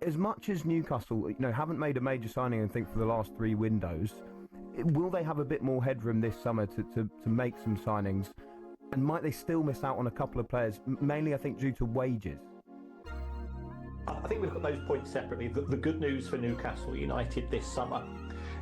as much as Newcastle, haven't made a major signing, I think, for the last 3 windows, will they have a bit more headroom this summer to make some signings? And might they still miss out on a couple of players, mainly, I think, due to wages? I think we've got those points separately. The good news for Newcastle United this summer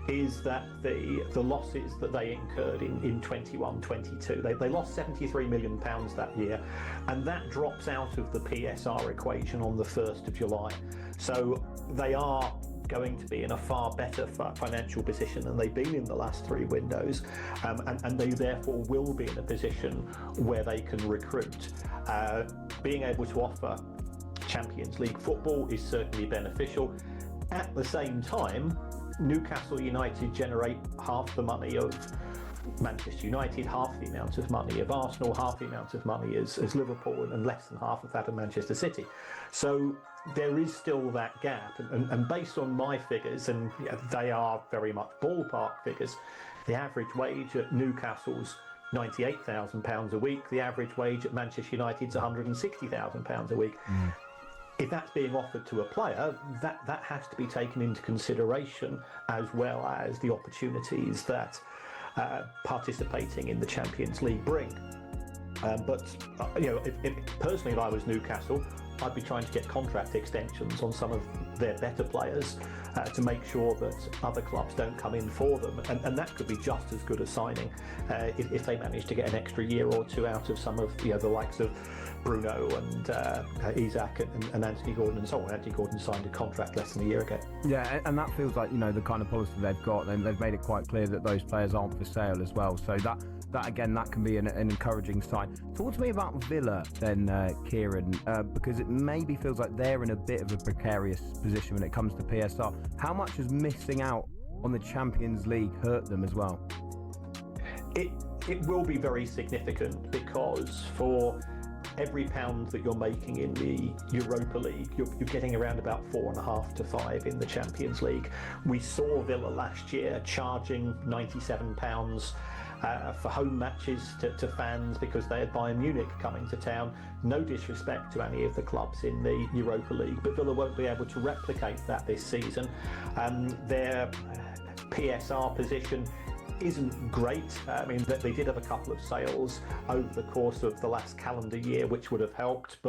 is that the losses that they incurred in 21-22, they lost £73 million that year, and that drops out of the PSR equation on the 1st of July. So they are going to be in a far better financial position than they've been in the last 3 windows, and they therefore will be in a position where they can recruit. Being able to offer Champions League football is certainly beneficial. At the same time, Newcastle United generate half the money of Manchester United, half the amount of money of Arsenal, half the amount of money as Liverpool, and less than half of that of Manchester City. So there is still that gap, and based on my figures, and they are very much ballpark figures, the average wage at Newcastle's £98,000 a week, the average wage at Manchester United's £160,000 a week. If that's being offered to a player, that has to be taken into consideration, as well as the opportunities that participating in the Champions League bring. But personally, if I was Newcastle, I'd be trying to get contract extensions on some of their better players to make sure that other clubs don't come in for them, and that could be just as good a signing if they manage to get an extra year or 2 out of some of the likes of Bruno and Isaac and Anthony Gordon and so on. Anthony Gordon signed a contract less than a year ago. Yeah, and that feels like the kind of policy they've got, and they've made it quite clear that those players aren't for sale as well. So that again, that can be an encouraging sign. Talk to me about Villa then, Kieran, because it maybe feels like they're in a bit of a precarious position when it comes to PSR. How much has missing out on the Champions League hurt them as well? It will be very significant, because for every pound that you're making in the Europa League, you're getting around about 4.5 to 5 in the Champions League. We saw Villa last year charging £97 for home matches to fans because they had Bayern Munich coming to town. No disrespect to any of the clubs in the Europa League, but Villa won't be able to replicate that this season. Their PSR position isn't great. I mean, they did have a couple of sales over the course of the last calendar year, which would have helped, but